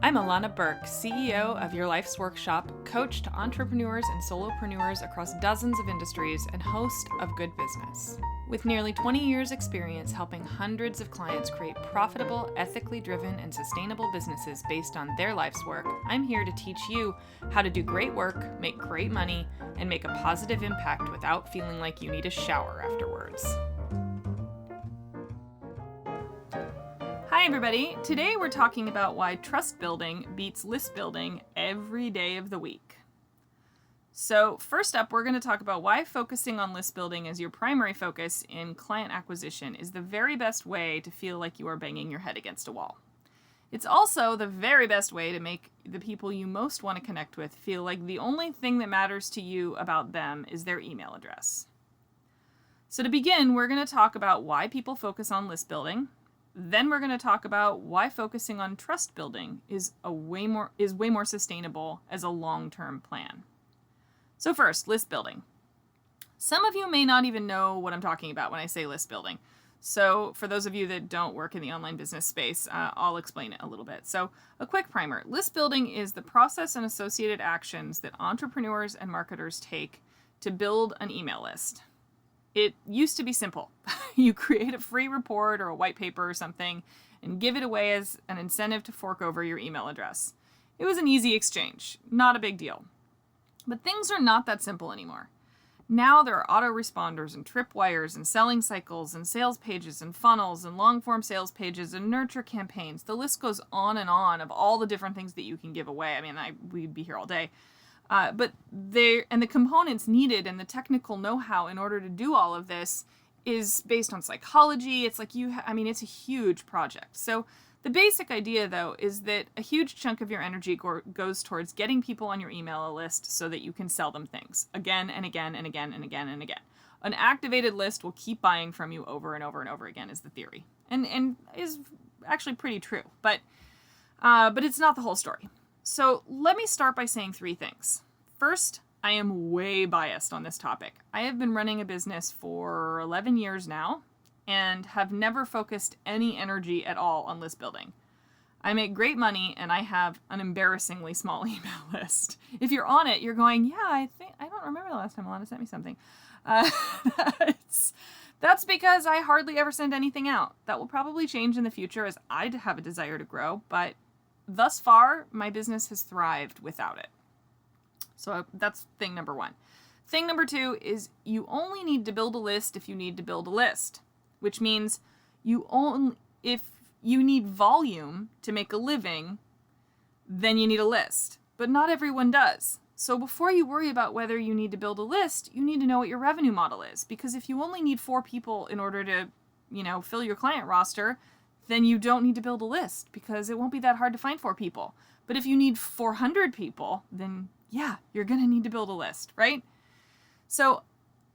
I'm Alana Burke, CEO of Your Life's Workshop, coach to entrepreneurs and solopreneurs across dozens of industries, and host of Good Business. With nearly 20 years' experience helping hundreds of clients create profitable, ethically driven, and sustainable businesses based on their life's work, I'm here to teach you how to do great work, make great money, and make a positive impact without feeling like you need a shower afterwards. Hi everybody, today we're talking about why trust building beats list building every day of the week. So first up, we're going to talk about why focusing on list building as your primary focus in client acquisition is the very best way to feel like you are banging your head against a wall. It's also the very best way to make the people you most want to connect with feel like the only thing that matters to you about them is their email address. So to begin, we're going to talk about why people focus on list building. Then we're going to talk about why focusing on trust building is way more sustainable as a long-term plan. So first, list building. Some of you may not even know what I'm talking about when I say list building. So for those of you that don't work in the online business space, I'll explain it a little bit. So a quick primer. List building is the process and associated actions that entrepreneurs and marketers take to build an email list. It used to be simple. You create a free report or a white paper or something and give it away as an incentive to fork over your email address. It was an easy exchange, not a big deal. But things are not that simple anymore. Now there are autoresponders and tripwires and selling cycles and sales pages and funnels and long-form sales pages and nurture campaigns. The list goes on and on of all the different things that you can give away. I mean, we'd be here all day. But the components needed and the technical know-how in order to do all of this is based on psychology. It's like it's a huge project. So the basic idea, though, is that a huge chunk of your energy goes towards getting people on your email list so that you can sell them things again and again and again and again and again. An activated list will keep buying from you over and over and over again is the theory, and is actually pretty true. But it's not the whole story. So let me start by saying three things. First, I am way biased on this topic. I have been running a business for 11 years now and have never focused any energy at all on list building. I make great money and I have an embarrassingly small email list. If you're on it, you're going, yeah, I don't remember the last time Alana sent me something. That's because I hardly ever send anything out. That will probably change in the future as I have a desire to grow, but thus far, my business has thrived without it. So that's thing number one. Thing number two is you only need to build a list if you need to build a list, which means if you need volume to make a living, then you need a list. But not everyone does. So before you worry about whether you need to build a list, you need to know what your revenue model is. Because if you only need 4 people in order to, fill your client roster, then you don't need to build a list because it won't be that hard to find 4 people. But if you need 400 people, then yeah, you're going to need to build a list, right? So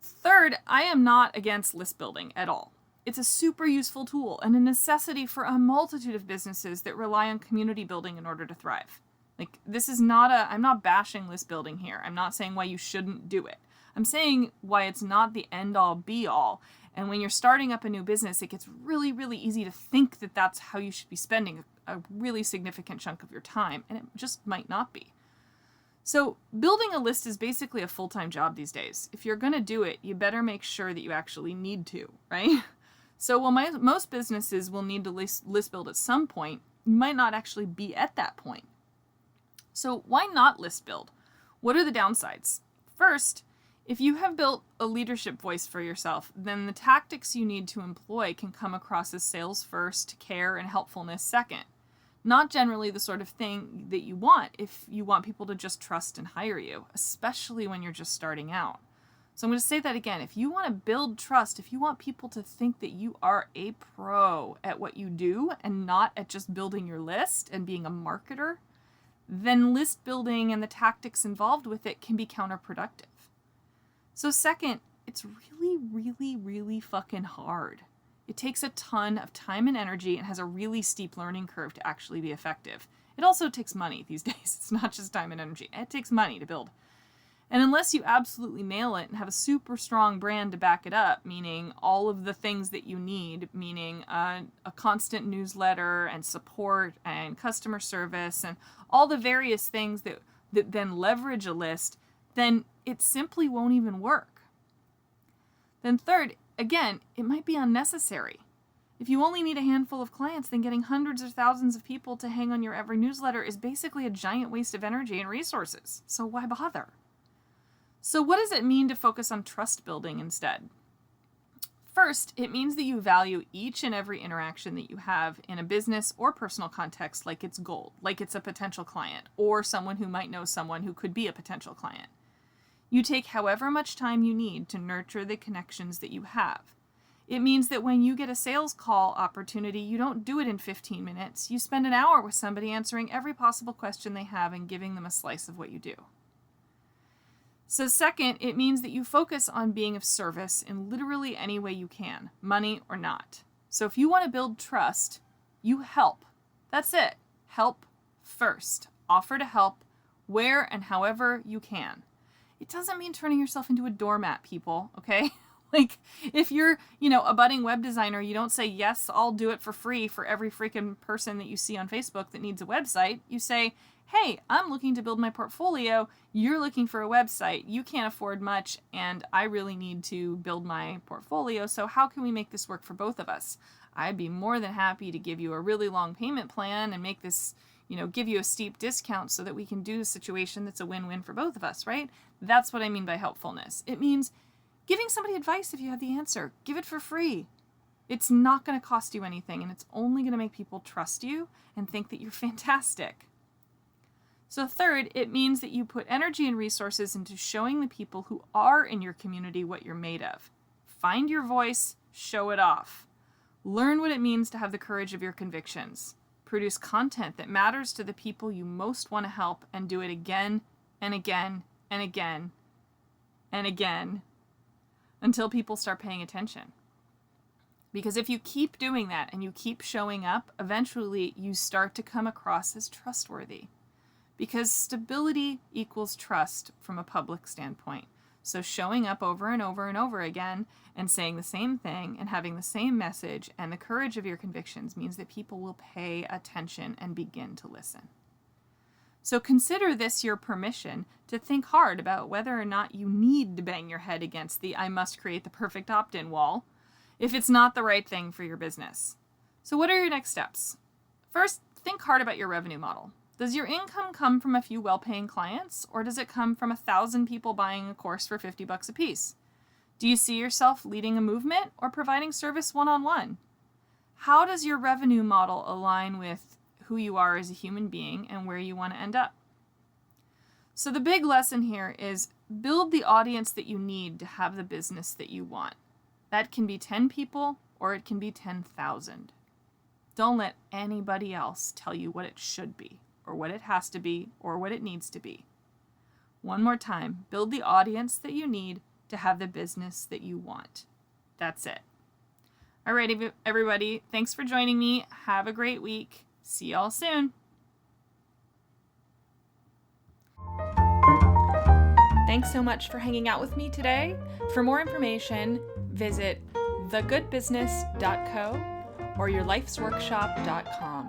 third, I am not against list building at all. It's a super useful tool and a necessity for a multitude of businesses that rely on community building in order to thrive. I'm not bashing list building here. I'm not saying why you shouldn't do it. I'm saying why it's not the end all be all. And when you're starting up a new business, it gets really, really easy to think that that's how you should be spending a really significant chunk of your time, and it just might not be. So building a list is basically a full-time job these days. If you're going to do it, you better make sure that you actually need to, right? So while most businesses will need to list build at some point, you might not actually be at that point. So why not list build? What are the downsides? First, if you have built a leadership voice for yourself, then the tactics you need to employ can come across as sales first, care, and helpfulness second. Not generally the sort of thing that you want if you want people to just trust and hire you, especially when you're just starting out. So I'm going to say that again. If you want to build trust, if you want people to think that you are a pro at what you do and not at just building your list and being a marketer, then list building and the tactics involved with it can be counterproductive. So second, it's really, really, really fucking hard. It takes a ton of time and energy and has a really steep learning curve to actually be effective. It also takes money these days. It's not just time and energy. It takes money to build. And unless you absolutely nail it and have a super strong brand to back it up, meaning all of the things that you need, meaning a constant newsletter and support and customer service and all the various things that then leverage a list, then it simply won't even work. Then third, again, it might be unnecessary. If you only need a handful of clients, then getting hundreds or thousands of people to hang on your every newsletter is basically a giant waste of energy and resources. So why bother? So what does it mean to focus on trust building instead? First, it means that you value each and every interaction that you have in a business or personal context like it's gold, like it's a potential client or someone who might know someone who could be a potential client. You take however much time you need to nurture the connections that you have. It means that when you get a sales call opportunity, you don't do it in 15 minutes. You spend an hour with somebody answering every possible question they have and giving them a slice of what you do. So second, it means that you focus on being of service in literally any way you can, money or not. So if you want to build trust, you help. That's it. Help first. Offer to help where and however you can. It doesn't mean turning yourself into a doormat, people, okay? Like, if you're, a budding web designer, you don't say, yes, I'll do it for free for every freaking person that you see on Facebook that needs a website. You say, hey, I'm looking to build my portfolio. You're looking for a website. You can't afford much, and I really need to build my portfolio. So how can we make this work for both of us? I'd be more than happy to give you a really long payment plan and make this, give you a steep discount so that we can do a situation that's a win-win for both of us, right? That's what I mean by helpfulness. It means giving somebody advice if you have the answer. Give it for free. It's not going to cost you anything, and it's only going to make people trust you and think that you're fantastic. So third, it means that you put energy and resources into showing the people who are in your community what you're made of. Find your voice, show it off. Learn what it means to have the courage of your convictions. Produce content that matters to the people you most want to help, and do it again and again and again and again until people start paying attention. Because if you keep doing that and you keep showing up, eventually you start to come across as trustworthy. Because stability equals trust from a public standpoint. So showing up over and over and over again and saying the same thing and having the same message and the courage of your convictions means that people will pay attention and begin to listen. So consider this your permission to think hard about whether or not you need to bang your head against the I must create the perfect opt-in wall if it's not the right thing for your business. So what are your next steps? First, think hard about your revenue model. Does your income come from a few well-paying clients, or does it come from 1,000 people buying a course for $50 a piece? Do you see yourself leading a movement or providing service one-on-one? How does your revenue model align with who you are as a human being and where you want to end up? So the big lesson here is build the audience that you need to have the business that you want. That can be 10 people or it can be 10,000. Don't let anybody else tell you what it should be, or what it has to be, or what it needs to be. One more time, build the audience that you need to have the business that you want. That's it. All right, everybody, thanks for joining me. Have a great week. See y'all soon. Thanks so much for hanging out with me today. For more information, visit thegoodbusiness.co or yourlifesworkshop.com.